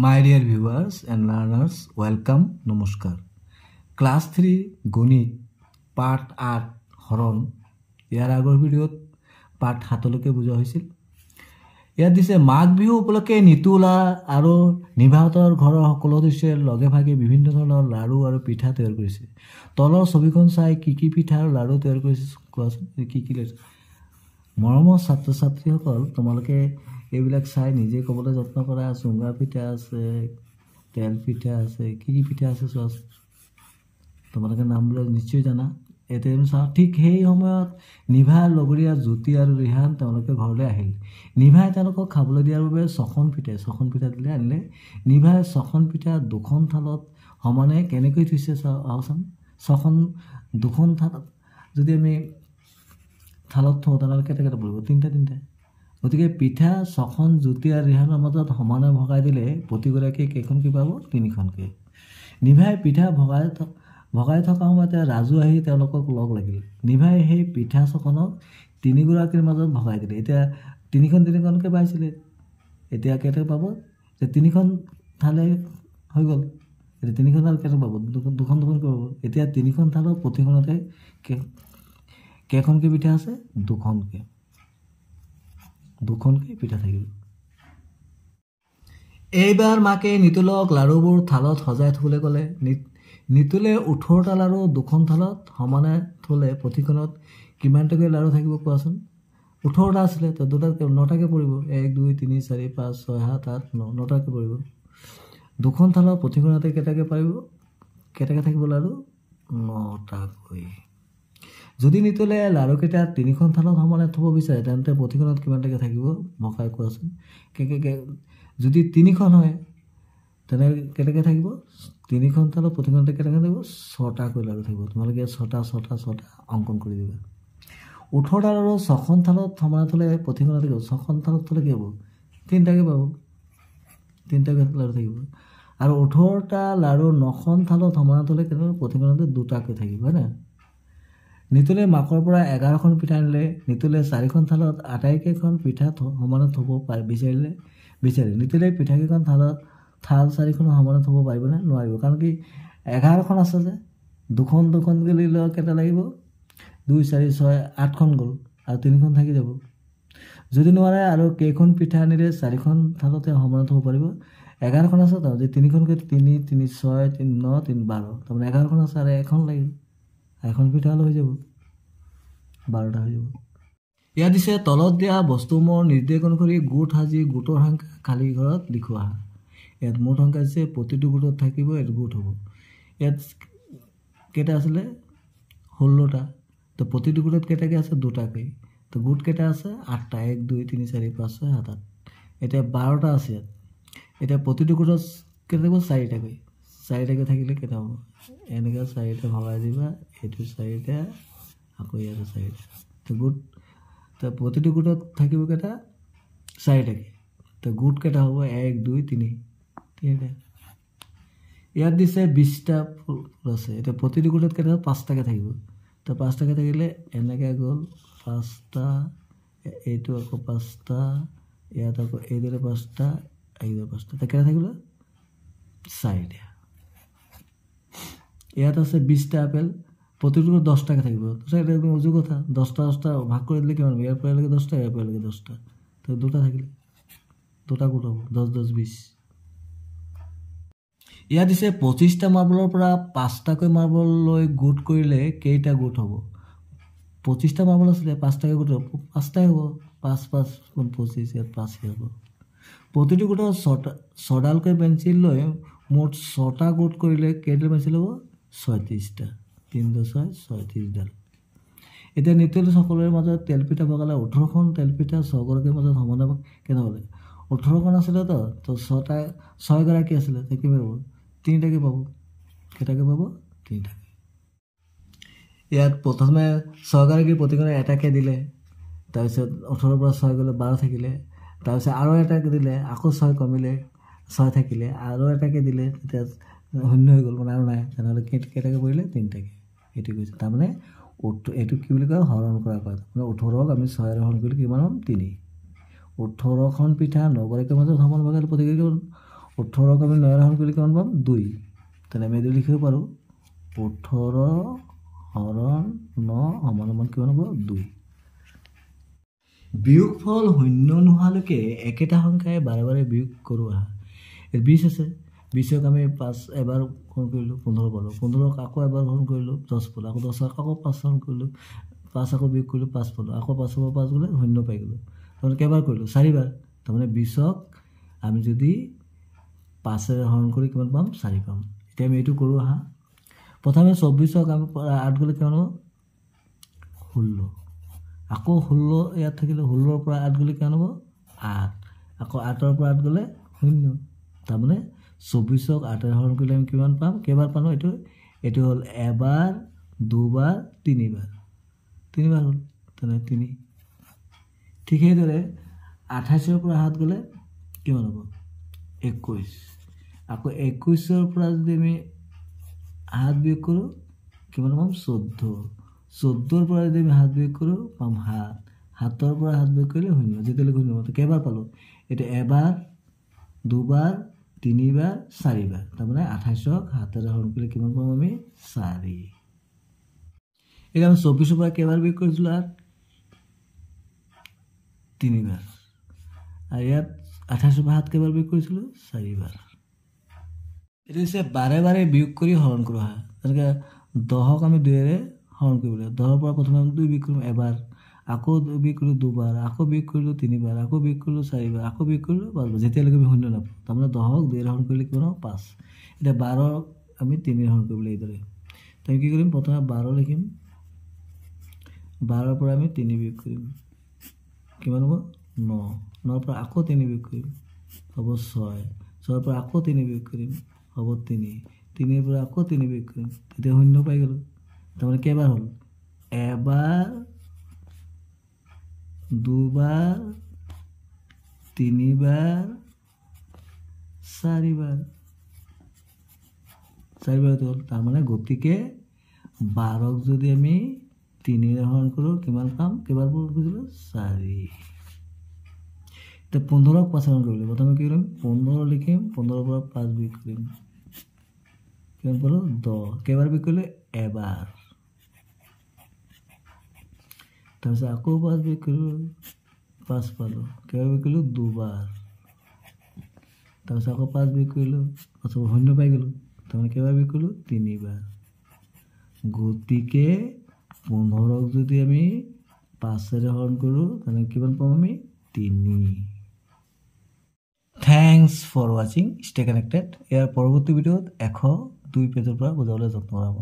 My dear viewers and learners, welcome, নমস্কাৰ। Class 3 গণিত part 8 হৰণ ইয়াৰ আগৰ ভিডিঅ'ত পাৰ্ট 7 লৈকে বুজোৱা হৈছিল। ইয়াত দিছে মাঘ বিহু উপলক্ষে নিতুলা আৰু নিভাহঁতৰ ঘৰৰ সকলো সদস্যই লগে ভাগে বিভিন্ন ধৰণৰ লাড়ু আৰু পিঠা তৈয়াৰ কৰিছে। তলৰ ছবিখন চাই কি পিঠা আৰু লাড়ু তৈয়াৰ কৰিছে কোৱাচোন, কি লৈছে। মৰমৰ ছাত্ৰ ছাত্ৰীসকল, তোমালোকে এইবিলাক চাই নিজে ক'বলৈ যত্ন কৰা। চুঙা পিঠা আছে, তেল পিঠা আছে, কি পিঠা আছে চোৱাচোন। তোমালোকে নামবিলাক নিশ্চয় জানা। এতিয়া চাওঁ, ঠিক সেই সময়ত নিভাৰ লগৰীয়া জ্যোতি আৰু ৰিহান তেওঁলোকে ঘৰলৈ আহিল। নিভাই তেওঁলোকক খাবলৈ দিয়াৰ বাবে ছখন পিঠা দিলে আনিলে। নিভাই ছখন পিঠা দুখন থালত সমানে কেনেকৈ থৈছে আহচোন। দুখন থালত যদি আমি থালত থওঁ তেনেহ'লে কেইটা পৰিব? তিনিটা। গতিকে পিঠা ছখন জ্যোতি আৰু ৰিহানৰ মাজত সমানে ভগাই দিলে প্ৰতিগৰাকীয়ে কেইখনকৈ পাব? 3খনকৈ। নিভাই পিঠা ভগাই থকা সময়তে ৰাজু আহি তেওঁলোকক লগ লাগিল। নিভাই সেই পিঠা ছখনক 3গৰাকীৰ মাজত ভগাই দিলে। এতিয়া 3খনকৈ পাইছিলে, এতিয়া কেইটা পাব? এতিয়া 3খন থালে হৈ গ'ল। এতিয়া 3খন থাল কেইটা পাব? দুখনকৈ পাব। এতিয়া 3খন থালৰ প্ৰতিখনতে কেইখনকৈ পিঠা আছে? দুখনকৈ পিঠা থাকিব। এইবাৰ মাকে নিতুলক লাড়ুবোৰ থালত সজাই থ'বলৈ ক'লে। নিতুলে 18টা লাড়ু দুখন থালত সমানে থ'লে প্ৰতিখনত কিমানটাকৈ লাড়ু থাকিব কোৱাচোন। 18টা আছিলে, তো 9টাকৈ পৰিব। 1 2 3 4 5 6 7 8 9 9টাকৈ পৰিব। দুখন থালত প্ৰতিখনতে কেইটাকৈ থাকিব লাড়ু? 9টাকৈ। যদি নিতুলে লাড়ুকেইটা 3খন থালত সমানে থ'ব বিচাৰে তেন্তে প্ৰতিখনত কিমানটাকৈ থাকিব ভগাই কোৱাচোন। যদি 3খন হয় তেনে কেইটাকৈ থাকিব? 3খন থালত প্ৰতিখনতে কেইটাকৈ থাকিব? 6টাকৈ লাড়ু থাকিব। তোমালোকে 6টা অংকন কৰি দিবা। 18টা লাড়ু 6খন থালত সমানে থ'লে প্ৰতিখনতে 6খন থালত থ'লে কি হ'ব? 3টাকৈ পাব। 3টাকৈ লাড়ু থাকিব। আৰু 18টা লাড়ু 9খন থালত সমানে থ'লে কেনেকৈ? প্ৰতিখনতে 2টাকৈ থাকিব, হয় নাই? নিতুলে মাকৰ পৰা 11খন পিঠা আনিলে। নিতুলে 4খন থালত আটাইকেইখন পিঠা সমানে থ'ব বিচাৰিলে। নিতুলে পিঠাকেইখন থাল 4খন সমানে থ'ব পাৰিবনে? নোৱাৰিব। কাৰণ কি 11খন আছে যে, দুখনকৈ লৈ কেইটা লাগিব? 2 4 6 8খন গ'ল আৰু 3খন থাকি যাব। যদি নোৱাৰে আৰু কেইখন পিঠা আনিলে 4খন থালতে সমানে থ'ব পাৰিব? 11খন আছে তো, যদি 3খনকৈ 3 3 6 3 9 3 12, তাৰমানে 11খন আছে আৰু এখন লাগিব। এখন পিঠা হ'লে হৈ যাব, 12টা হৈ যাব। ইয়াত দিছে তলত দিয়া বস্তুসমূহৰ নিৰ্দেশ অনুসৰি গোট সাজি গোটৰ সংখ্যা খালী ঘৰত লিখোৱা। ইয়াত মুঠ সংখ্যা দিছে, প্ৰতিটো গোটত থাকিব, এইটো গোট হ'ব। ইয়াত কেইটা আছিলে? 16টা। তো প্ৰতিটো গোটত কেইটাকৈ আছে? 2টাকৈ। তো গোট কেইটা আছে? 8টা। 1 2 3 4 5 6 7 8। এতিয়া 12টা আছে ইয়াত। এতিয়া প্ৰতিটো গোটত কেইটা থাকিব? 4টাকৈ থাকিলে কেইটা হ'ব? এনেকৈ 4টা ভগাই দিবা, এইটো 4টা, আকৌ ইয়াতো 4টা। তো প্ৰতিটো গোটত থাকিব কেইটা? 4টাকৈ। তো গোট কেইটা হ'ব? 1 2 3 3টা। ইয়াত দিছে 20টা ফুল আছে। এতিয়া প্ৰতিটো গোটত কেইটা? 5টাকৈ থাকিব। তো 5টাকৈ থাকিলে এনেকৈ গ'ল 5টা, এইটো আকৌ 5টা, ইয়াত আকৌ এইদৰে 5টা, এইদৰে 5টা। তো কেইটা থাকিব? 4টা। ইয়াত আছে 20টা আপেল, প্ৰতিটো 10টাকৈ থাকিব। এইটো একদম উজু কথা। 10টা ভাগ কৰি দিলে কিমান হ'ব? ইয়াৰ পৰালৈকে 10টা, ইয়াৰ পৰালৈকে 10টা। তো 2টা থাকিলে 2টা গোট হ'ব। 10 10 20। ইয়াত দিছে 25টা মাৰ্বলৰ পৰা 5টাকৈ মাৰ্বল লৈ গোট কৰিলে কেইটা গোট হ'ব? 25টা মাৰ্বল আছিলে, 5টাকৈ গোট হ'ব, 5টাই হ'ব। 5 5 25, ইয়াত 5 হ'ব। প্ৰতিটো গোটত 6ডালকৈ পেঞ্চিল লৈ মুঠ 6টা গোট কৰিলে কেইডাল পেঞ্চিল হ'ব? 36টা। 3 2 6 36ডাল। এতিয়া নিতুল সকলোৰে মাজত তেলপিঠা ভগালে। 18খন তেলপিঠা 6গৰাকীৰ মাজত সমানে কেনে হ'লে? 18খন আছিলে তো 6গৰাকী আছিলে, তো কিমান হ'ব? 3টাকৈ পাব। কেইটাকৈ পাব? 3টাকৈ। ইয়াত প্ৰথমে 6গৰাকীৰ প্ৰতিখনে এটাকৈ দিলে, তাৰপিছত 18ৰ পৰা 6 গ'লে 12 থাকিলে, তাৰপিছত আৰু এটাকৈ দিলে, আকৌ 6 কমিলে, 6 থাকিলে, আৰু এটাকৈ দিলে, তেতিয়া 0 হৈ গ'ল, মানে আৰু নাই। তেনেহ'লে কেইটাকৈ পৰিলে? 3টাকৈ। এইটো কৈছে। তাৰমানে এইটো কি বুলি কয়? হৰণ কৰা কয়। মানে 18ক আমি 6ৰে হৰণ কৰিলে কিমান হ'ল? 3। 18খন পিঠা 9গৰাকীৰ মাজত সমান ভগালে প্ৰতিগৰাকী 18ক আমি 9 হৰণ কৰিলে কিমান পাম 2 তেনে আমি এইটো লিখিব পাৰোঁ 18 হৰণ 9 সমান কিমান হ'ব 2 বিয়োগফল শূন্য নোহোৱালৈকে একেটা সংখ্যাই বাৰে বাৰে বিয়োগ কৰোঁ আহা 20 আছে 20ক আমি 5 এবাৰ হৰণ কৰিলোঁ 15 পালোঁ 15ক আকৌ এবাৰ হৰণ কৰিলোঁ 10 পালোঁ আকৌ 10ক আকৌ 5 হৰণ কৰিলোঁ 5 আকৌ বিয়োগ কৰিলোঁ 5 পালোঁ আকৌ 5ৰ পৰা 5 গ'লে শূন্য পাই গ'লোঁ তাৰমানে কেইবাৰ কৰিলোঁ 4বাৰ তাৰমানে 20ক আমি যদি 5ৰে হৰণ কৰি কিমান পাম 4 পাম এতিয়া আমি এইটো কৰোঁ আহা প্ৰথমে 24ক আমি 8 গ'লে কিমান হ'ব 16 আকৌ 16 ইয়াত থাকিলে 16ৰ পৰা 8 গ'লে কিমান হ'ব 8 আকৌ 8ৰ পৰা 8 গ'লে 0 তাৰমানে 24ক 8ৰে হৰণ কৰিলে আমি কিমান পাম কেইবাৰ পালোঁ এইটো হ'ল এবাৰ দুবাৰ তিনিবাৰ হ'ল তেনে 3 ঠিক সেইদৰে 28ৰ পৰা 7 গ'লে কিমান হ'ব 21 আকৌ 21ৰ পৰা যদি আমি 7 বিয়োগ কৰোঁ কিমান পাম 14ৰ পৰা যদি আমি 7 বিয়োগ কৰোঁ পাম 7ৰ পৰা 7 বিয়োগ কৰিলে 0 যেতিয়ালৈকে 0 হ'ব কেইবাৰ পালোঁ এইটো এবাৰ দুবাৰ তিনিবাৰ 4বাৰ তাৰমানে 28ক 7ৰে হৰণ কৰিলে কিমান পাম আমি 4 এতিয়া আমি 24ৰ পৰা কেইবাৰ বিয়োগ কৰিছিলোঁ 3বাৰ আৰু ইয়াত 28ৰ পৰা 7 কেইবাৰ বিয়োগ কৰিছিলোঁ 4বাৰ এইটো হৈছে বাৰে বাৰে বিয়োগ কৰি হৰণ কৰোঁ আহা যেনেকৈ 10ক আমি 2ৰে হৰণ কৰিব লাগিব 10ৰ পৰা প্ৰথমে আমি 2 বিয়োগ কৰিম এবাৰ আকৌ বিয়োগ কৰিলোঁ দুবাৰ আকৌ বিয়োগ কৰিলোঁ 3বাৰ আকৌ বিয়োগ কৰিলোঁ 4বাৰ আকৌ বিয়োগ কৰিলোঁ 5বাৰ যেতিয়ালৈকে আমি শূন্য নাপাওঁ তাৰমানে 10ক 2ৰে হৰণ কৰিলে কিমান হ'ব 5 এতিয়া 12ক আমি 3ৰে হৰণ কৰিব লাগিব এইদৰে তো আমি কি কৰিম প্ৰথমে 12 লিখিম 12ৰ পৰা আমি 3 বিয়োগ কৰিম কিমান হ'ব 9ৰ পৰা আকৌ 3 বিয়োগ কৰিম হ'ব 6ৰ পৰা আকৌ 3 বিয়োগ কৰিম হ'ব 3ৰ পৰা আকৌ 3 বিয়োগ কৰিম তেতিয়া 0 পাই গ'লোঁ তাৰমানে কেইবাৰ হ'ল এবাৰ দুবাৰ তিনিবাৰ 4বাৰ হ'ল তাৰমানে গতিকে 12ক যদি আমি 3ৰে হৰণ কৰোঁ কিমান পাম কেইবাৰ কৰিছিলোঁ 4 এতিয়া 15ক 5 হৰণ কৰিব লাগিব প্ৰথমে কি কৰিম 15 লিখিম 15ৰ পৰা 5 বিয়োগ কৰিম কিমান পালোঁ 10 কেইবাৰ বিয়োগ কৰিলে এবাৰ তাৰপিছত আকৌ 5 বিয়োগ কৰিলোঁ 5 পালোঁ কেইবাৰ বিয়োগ কৰিলোঁ দুবাৰ তাৰপিছত আকৌ 5 বিয়োগ কৰিলোঁ 0 পাই গ'লোঁ তাৰমানে কেইবাৰ বিয়োগ কৰিলোঁ 3বাৰ গতিকে 15ক যদি আমি 5ৰে হৰণ কৰোঁ তেনেহ'লে কিমান পাম আমি 3 থেংকছ ফৰ ৱাচিং ষ্টে কানেক্টেড ইয়াৰ পৰৱৰ্তী ভিডিঅ'ত 102 পেজৰ পৰা বুজাবলৈ যত্ন কৰাব